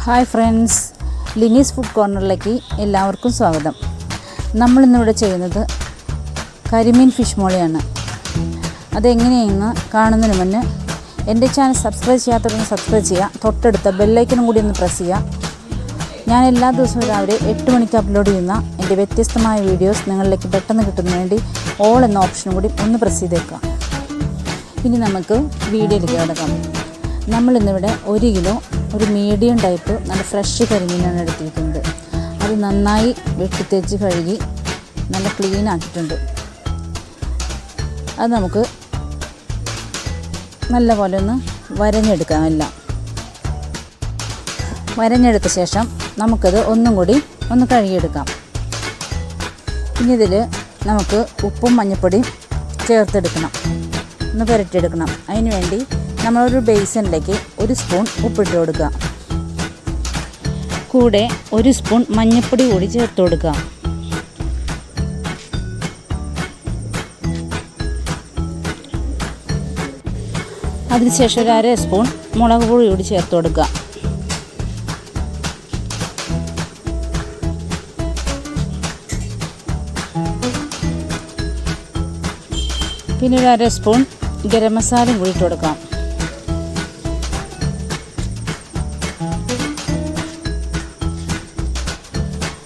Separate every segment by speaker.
Speaker 1: Hi friends, ലിനീസ് food കോർണറിലേക്ക് എല്ലാവർക്കും സ്വാഗതം. നമ്മളിന്നിവിടെ ചെയ്യുന്നത് കരിമീൻ ഫിഷ് മോളിയാണ്. അതെങ്ങനെയെന്ന് കാണുന്നതിന് മുന്നേ എൻ്റെ ചാനൽ സബ്സ്ക്രൈബ് ചെയ്യാത്തവരൊന്ന് സബ്സ്ക്രൈബ് ചെയ്യുക. തൊട്ടടുത്ത ബെല്ലൈക്കനും കൂടി ഒന്ന് പ്രസ് ചെയ്യുക. ഞാൻ എല്ലാ ദിവസവും രാവിലെ 8 മണിക്ക് അപ്ലോഡ് ചെയ്യുന്ന എൻ്റെ വ്യത്യസ്തമായ വീഡിയോസ് നിങ്ങളിലേക്ക് പെട്ടെന്ന് കിട്ടുന്നതിന് വേണ്ടി ഓൾ എന്ന ഓപ്ഷനും കൂടി ഒന്ന് പ്രസ് ചെയ്തേക്കാം. ഇനി നമുക്ക് വീഡിയോയിലേക്ക് കിടക്കാം. നമ്മളിന്നിവിടെ 1 കിലോ ഒരു മീഡിയം ടൈപ്പ് നല്ല ഫ്രഷ് കരിമീനാണ് എടുത്തിരിക്കുന്നത്. അത് നന്നായി വെട്ടിത്തേച്ച് കഴുകി നല്ല ക്ലീൻ ആക്കിയിട്ടുണ്ട്. അത് നമുക്ക് നല്ല പോലെ ഒന്ന് വരഞ്ഞെടുക്കാം. എല്ലാം വരഞ്ഞെടുത്ത ശേഷം നമുക്കത് ഒന്നും കൂടി ഒന്ന് കഴുകിയെടുക്കാം. ഇനി ഇതിൽ നമുക്ക് ഉപ്പും മഞ്ഞൾപ്പൊടിയും ചേർത്തെടുക്കണം, ഒന്ന് പുരട്ടിയെടുക്കണം. അതിന് വേണ്ടി നമ്മളൊരു ബേസിനിലേക്ക് 1 സ്പൂൺ ഉപ്പിട്ട് കൊടുക്കുക. കൂടെ 1 സ്പൂൺ മഞ്ഞൾപ്പൊടി കൂടി ചേർത്ത് കൊടുക്കുക. അതിനുശേഷം ഒരു 1/2 സ്പൂൺ മുളക് പൊടി കൂടി ചേർത്ത് കൊടുക്കുക. പിന്നെ ഒരു 1/2 സ്പൂൺ ഗരം മസാലയും കൂടി ഇട്ട് കൊടുക്കാം.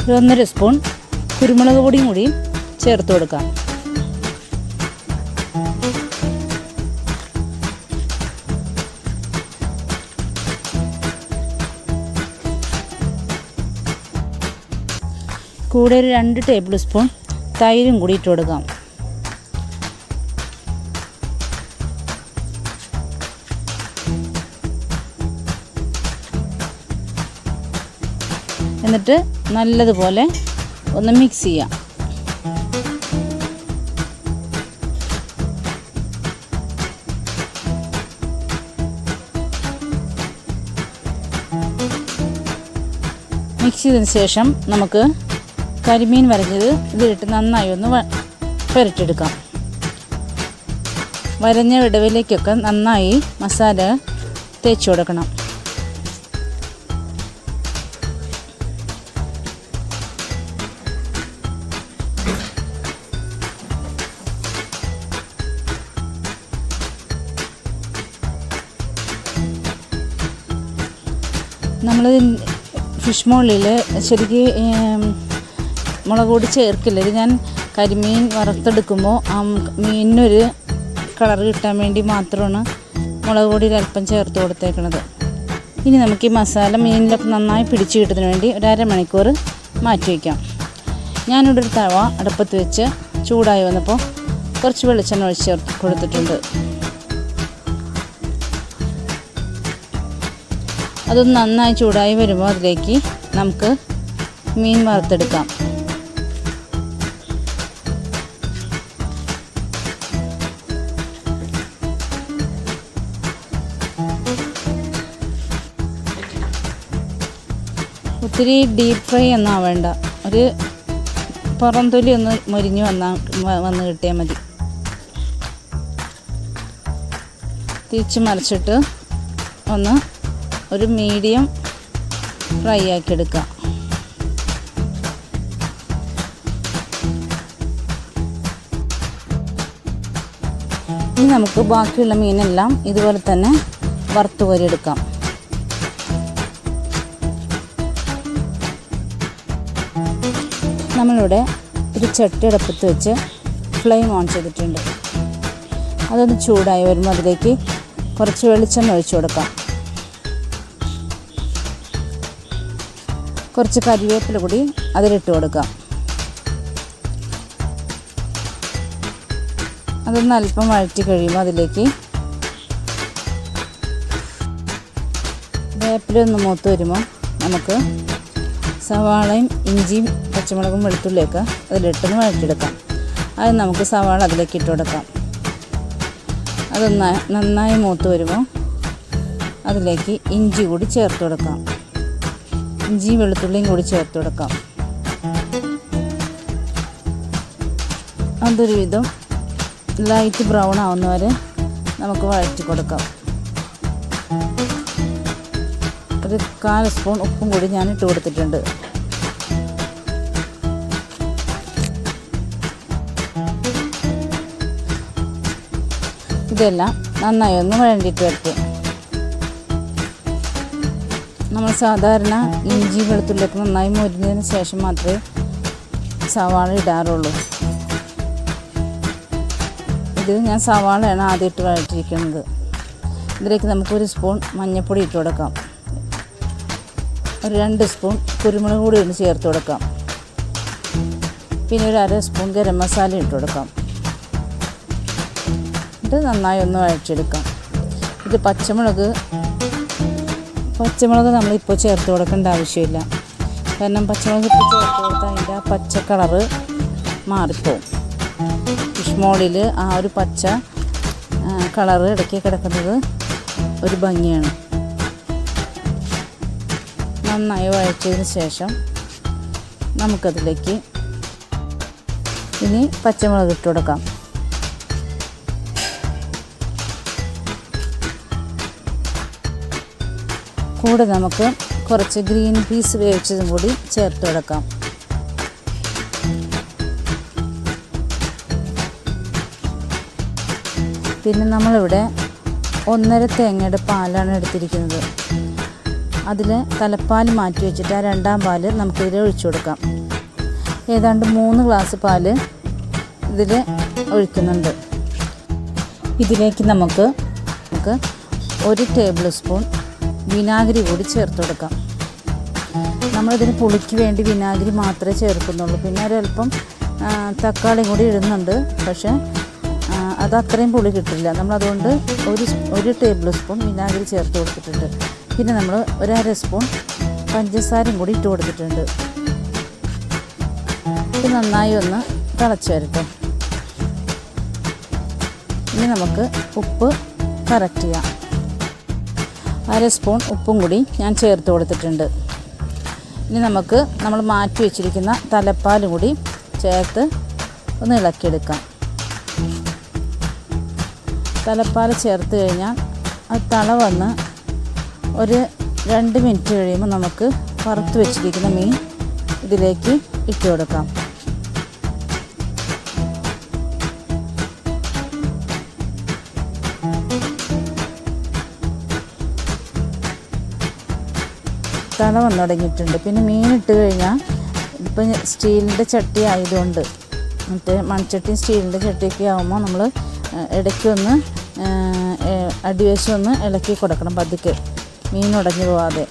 Speaker 1: ഒരു 1.5 സ്പൂൺ കുരുമുളക് പൊടിയും കൂടി ചേർത്ത് കൊടുക്കാം. കൂടെ ഒരു 2 ടേബിൾ സ്പൂൺ തൈരും കൂടി ഇട്ട് കൊടുക്കാം. എന്നിട്ട് നല്ലതുപോലെ ഒന്ന് മിക്സ് ചെയ്യാം. മിക്സ് ചെയ്തതിന് ശേഷം നമുക്ക് കരിമീൻ വരഞ്ഞത് ഇതിലിട്ട് നന്നായി ഒന്ന് പുരട്ടിയെടുക്കാം. വരഞ്ഞ വിടവിലേക്കൊക്കെ നന്നായി മസാല തേച്ച് കൊടുക്കണം. നമ്മൾ ഫിഷ് മോളിൽ ശരിക്കും മുളക് പൊടി ചേർക്കില്ല. ഇത് ഞാൻ കരിമീൻ വറുത്തെടുക്കുമ്പോൾ ആ മീനിനൊരു കളർ കിട്ടാൻ വേണ്ടി മാത്രമാണ് മുളക് പൊടി അല്പം ചേർത്ത് കൊടുത്തേക്കണത്. ഇനി നമുക്ക് ഈ മസാല മീനിലൊക്കെ നന്നായി പിടിച്ച് കിട്ടുന്നതിന് വേണ്ടി ഒരു 1/2 മണിക്കൂർ മാറ്റി വയ്ക്കാം. ഞാനിവിടെ ഒരു തവ അടുപ്പത്ത് വെച്ച് ചൂടായി വന്നപ്പോൾ കുറച്ച് വെളിച്ചെണ്ണ ഒഴിച്ച് ചേർത്ത് കൊടുത്തിട്ടുണ്ട്. അതൊന്ന് നന്നായി ചൂടായി വരുമ്പോൾ അതിലേക്ക് നമുക്ക് മീൻ വറുത്തെടുക്കാം. ഒത്തിരി ഡീപ്പ് ഫ്രൈ ഒന്നും ആവേണ്ട, ഒരു പുറംതൊലി ഒന്ന് മൊരിഞ്ഞ് വന്ന് കിട്ടിയാൽ മതി. തിരിച്ച് മറിച്ചിട്ട് ഒന്ന് ഒരു മീഡിയം ഫ്രൈ ആക്കിയെടുക്കാം. ഇനി നമുക്ക് ബാക്കിയുള്ള മീനെല്ലാം ഇതുപോലെ തന്നെ വറുത്ത് കോരിയെടുക്കാം. നമ്മളിവിടെ ഒരു ചട്ടി അടുപ്പത്ത് വെച്ച് ഫ്ലെയിം ഓൺ ചെയ്തിട്ടുണ്ട്. അതൊന്ന് ചൂടായി വരുമ്പോൾ അതിലേക്ക് കുറച്ച് വെളിച്ചെണ്ണ ഒഴിച്ചു കൊടുക്കാം. കുറച്ച് കരിവേപ്പില കൂടി അതിലിട്ട് കൊടുക്കാം. അതൊന്ന് അല്പം വഴറ്റി കഴിയുമ്പോൾ അതിലേക്ക് വേപ്പില ഒന്ന് മൂത്ത് വരുമ്പോൾ നമുക്ക് സവാളയും ഇഞ്ചിയും പച്ചമുളകും വെളുത്തുള്ളിയൊക്കെ അതിലിട്ടൊന്ന് വഴറ്റിയെടുക്കാം. അത് നമുക്ക് സവാള അതിലേക്ക് ഇട്ട് കൊടുക്കാം. അതൊന്ന് നന്നായി മൂത്ത് വരുമ്പോൾ അതിലേക്ക് ഇഞ്ചി കൂടി ചേർത്ത് കൊടുക്കാം. ഇഞ്ചി വെളുത്തുള്ളിയും കൂടി ചേർത്ത് കൊടുക്കാം. അതൊരു വിധം ലൈറ്റ് ബ്രൗൺ ആവുന്നവരെ നമുക്ക് വഴറ്റി കൊടുക്കാം. ഒരു 1/4 സ്പൂൺ ഉപ്പും കൂടി ഞാൻ ഇട്ട് കൊടുത്തിട്ടുണ്ട്. ഇതെല്ലാം നന്നായി ഒന്ന് വഴണ്ടിയിട്ട് വരട്ടെ. നമ്മൾ സാധാരണ ഇഞ്ചി വെളുത്തുള്ളിയൊക്കെ നന്നായി മൊരിഞ്ഞതിന് ശേഷം മാത്രമേ സവാള ഇടാറുള്ളൂ. ഇത് ഞാൻ സവാളയാണ് ആദ്യം ഇട്ട് വഴറ്റിയിരിക്കുന്നത്. ഇതിലേക്ക് നമുക്ക് 1 സ്പൂൺ മഞ്ഞൾപ്പൊടി ഇട്ട് കൊടുക്കാം. ഒരു 2 സ്പൂൺ കുരുമുളക് പൊടി ഒന്ന് ചേർത്ത് കൊടുക്കാം. പിന്നെ ഒരു 1/2 സ്പൂൺ ഗരം മസാല ഇട്ട് കൊടുക്കാം. ഇത് നന്നായി ഒന്ന് വഴറ്റിയെടുക്കാം. ഇത് പച്ചമുളക് നമ്മളിപ്പോൾ ചേർത്ത് കൊടുക്കേണ്ട ആവശ്യമില്ല. കാരണം പച്ചമുളക് ഇപ്പോൾ ചേർത്ത് കൊടുത്താൽ അതിൻ്റെ ആ പച്ച കളറ് മാറിപ്പോവും. ഫിഷ് മോളിൽ ആ ഒരു പച്ച കളറ് ഇടയ്ക്ക് കിടക്കുന്നത് ഒരു ഭംഗിയാണ്. നന്നായി വഴച്ചതിന് ശേഷം നമുക്കതിലേക്ക് ഇനി പച്ചമുളക് ഇട്ട് കൊടുക്കാം. കൂടെ നമുക്ക് കുറച്ച് ഗ്രീൻ പീസ് വേവിച്ചതും കൂടി ചേർത്ത് കൊടുക്കാം. പിന്നെ നമ്മളിവിടെ 1/2 തേങ്ങയുടെ പാലാണ് എടുത്തിരിക്കുന്നത്. അതിൽ തലപ്പാൽ മാറ്റി വെച്ചിട്ട് ആ 2ാം പാൽ നമുക്കിതിൽ ഒഴിച്ചു കൊടുക്കാം. ഏതാണ്ട് 3 ഗ്ലാസ് പാല് ഇതിൽ ഒഴിക്കുന്നുണ്ട്. ഇതിലേക്ക് നമുക്ക് 1 ടേബിൾ സ്പൂൺ വിനാഗിരി കൂടി ചേർത്ത് കൊടുക്കാം. നമ്മളിതിന് പുളിക്ക് വേണ്ടി വിനാഗിരി മാത്രമേ ചേർക്കുന്നുള്ളൂ. പിന്നെ ഒരല്പം തക്കാളി കൂടി ഇടുന്നുണ്ട്. പക്ഷേ അത് അത്രയും പുളി കിട്ടില്ല. നമ്മളതുകൊണ്ട് 1 ടേബിൾ സ്പൂൺ വിനാഗിരി ചേർത്ത് കൊടുത്തിട്ടുണ്ട്. പിന്നെ നമ്മൾ 1/2 സ്പൂൺ പഞ്ചസാരയും കൂടി ഇട്ട് കൊടുത്തിട്ടുണ്ട്. ഇത് നന്നായി ഒന്ന് തിളച്ച് വരട്ടെ. ഇനി നമുക്ക് ഉപ്പ് കറക്റ്റ് ചെയ്യാം. 1/2 സ്പൂൺ ഉപ്പും കൂടി ഞാൻ ചേർത്ത് കൊടുത്തിട്ടുണ്ട്. ഇനി നമ്മൾ മാറ്റി വെച്ചിരിക്കുന്ന തലപ്പാലും കൂടി ചേർത്ത് ഒന്ന് ഇളക്കിയെടുക്കാം. തലപ്പാൽ ചേർത്ത് കഴിഞ്ഞാൽ അത് തള വന്ന് ഒരു 2 മിനിറ്റ് കഴിയുമ്പോൾ നമുക്ക് വറുത്ത് വെച്ചിരിക്കുന്ന മീൻ ഇതിലേക്ക് ഇട്ട് കൊടുക്കാം. തള വന്നു തുടങ്ങിയിട്ടുണ്ട്. പിന്നെ മീനിട്ട് കഴിഞ്ഞാൽ ഇപ്പം സ്റ്റീലിൻ്റെ ചട്ടി ആയതുകൊണ്ട് മറ്റേ മൺചട്ടിയും സ്റ്റീലിൻ്റെ ചട്ടിയൊക്കെ ആകുമ്പോൾ നമ്മൾ ഇടയ്ക്കൊന്ന് അടിവശം ഒന്ന് ഇളക്കി കൊടുക്കണം പതുക്കെ, മീൻ ഉടഞ്ഞു പോവാതെ.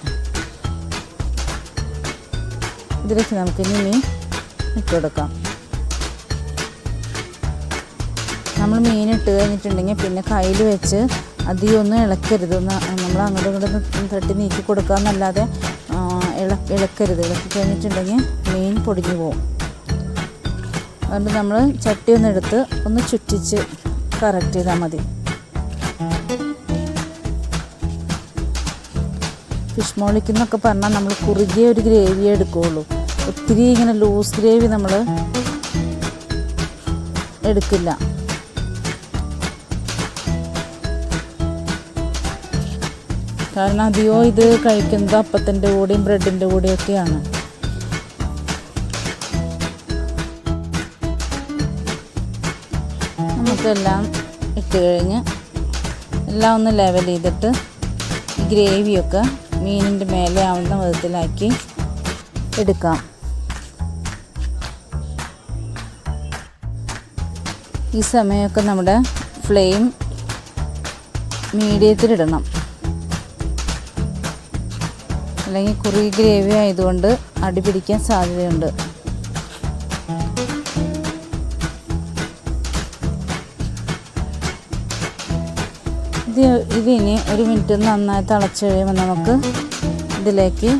Speaker 1: ഇതിലേക്ക് നമുക്കിനി മീൻ ഇട്ട് കൊടുക്കാം. നമ്മൾ മീനിട്ട് കഴിഞ്ഞിട്ടുണ്ടെങ്കിൽ പിന്നെ കയ്യിൽ വെച്ച് അധികം ഒന്നും ഇളക്കരുത്. നമ്മൾ അങ്ങോട്ടും ഇങ്ങോട്ടും തട്ടി നീക്കി കൊടുക്കാമെന്നല്ലാതെ ഇളക്കരുത്. ഇളക്കി കഴിഞ്ഞിട്ടുണ്ടെങ്കിൽ മീൻ പൊടിഞ്ഞു പോകും. അതുകൊണ്ട് നമ്മൾ ചട്ടി ഒന്നെടുത്ത് ഒന്ന് ചുറ്റിച്ച് കറക്റ്റ് ചെയ്താൽ മതി. ഫിഷ് മോളിക്കെന്നൊക്കെ പറഞ്ഞാൽ നമ്മൾ കുറുകിയ ഒരു ഗ്രേവിയേ എടുക്കുകയുള്ളൂ. ഒത്തിരി ഇങ്ങനെ ലൂസ് ഗ്രേവി നമ്മൾ എടുക്കില്ല. കാരണം അധികവും ഇത് കഴിക്കുന്നത് അപ്പത്തിൻ്റെ കൂടെയും ബ്രെഡിൻ്റെ കൂടെയൊക്കെയാണ്. നമുക്കെല്ലാം ഇട്ട് കഴിഞ്ഞ് എല്ലാം ഒന്ന് ലെവൽ ചെയ്തിട്ട് ഗ്രേവിയൊക്കെ മീനിൻ്റെ മേലെ ആവുന്ന വിധത്തിലാക്കി എടുക്കാം. ഈ സമയമൊക്കെ നമ്മുടെ ഫ്ലെയിം മീഡിയത്തിലിടണം. അല്ലെങ്കിൽ കുറി ഗ്രേവി ആയതുകൊണ്ട് അടി പിടിക്കാൻ സാധ്യതയുണ്ട്. ഇതിനി 1 മിനിറ്റ് നന്നായി തിളച്ച് കഴിയുമ്പോൾ നമുക്ക് ഇതിലേക്ക്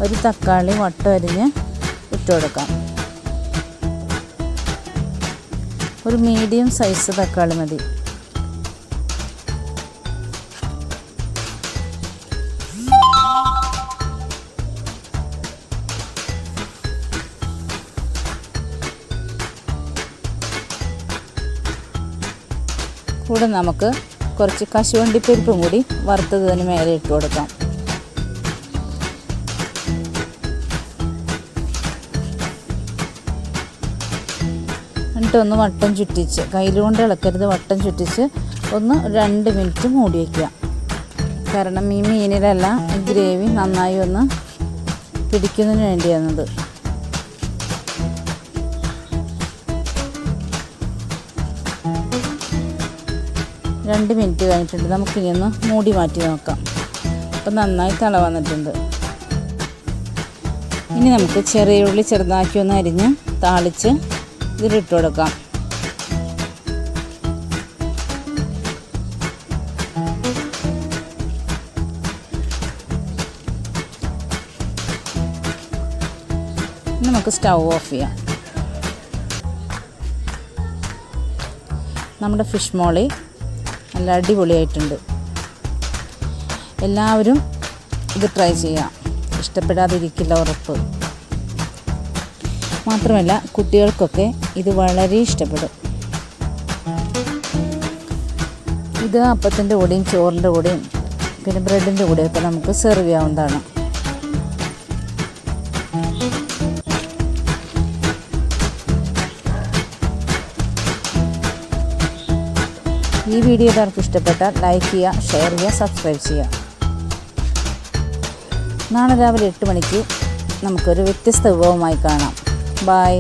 Speaker 1: ഒരു തക്കാളി വട്ടം അരിഞ്ഞ് ഇട്ട് കൊടുക്കാം. ഒരു മീഡിയം സൈസ് തക്കാളി മതി. കൂടെ നമുക്ക് കുറച്ച് കശുവണ്ടിപ്പരിപ്പും കൂടി വറുത്തതിന് മേലെ ഇട്ട് കൊടുക്കാം. എന്നിട്ടൊന്ന് വട്ടം ചുറ്റിച്ച്, കയ്യിലുകൊണ്ട് ഇളക്കരുത്, വട്ടം ചുറ്റിച്ച് ഒന്ന് 2 മിനിറ്റ് മൂടി വയ്ക്കുക. കാരണം ഈ മീനിലെല്ലാം ഈ ഗ്രേവി നന്നായി ഒന്ന് പിടിക്കുന്നതിന് വേണ്ടിയാണത്. രണ്ട് മിനിറ്റ് കഴിഞ്ഞിട്ടുണ്ട്. നമുക്കിനി ഒന്ന് മൂടി മാറ്റി നോക്കാം. അപ്പം നന്നായി തള വന്നിട്ടുണ്ട്. ഇനി നമുക്ക് ചെറിയ ഉള്ളി ചെറുതാക്കി ഒന്ന് അരിഞ്ഞ് താളിച്ച് ഇതിലിട്ട് കൊടുക്കാം. നമുക്ക് സ്റ്റൗ ഓഫ് ചെയ്യാം. നമ്മുടെ ഫിഷ് മോളി നല്ല അടിപൊളിയായിട്ടുണ്ട്. എല്ലാവരും ഇത് ട്രൈ ചെയ്യാം. ഇഷ്ടപ്പെടാതിരിക്കില്ല ഉറപ്പ്. മാത്രമല്ല കുട്ടികൾക്കൊക്കെ ഇത് വളരെ ഇഷ്ടപ്പെടും. ഇത് അപ്പത്തിൻ്റെ കൂടെയും ചോറിൻ്റെ കൂടെയും പിന്നെ ബ്രെഡിൻ്റെ കൂടെയൊക്കെ നമുക്ക് സെർവ് ചെയ്യാവുന്നതാണ്. ഈ വീഡിയോ എല്ലാവർക്കും ഇഷ്ടപ്പെട്ടാൽ ലൈക്ക് ചെയ്യുക, ഷെയർ ചെയ്യുക, സബ്സ്ക്രൈബ് ചെയ്യുക. നാളെ രാവിലെ 8 മണിക്ക് നമുക്കൊരു വ്യത്യസ്ത വിഭവമായി കാണാം. ബൈ.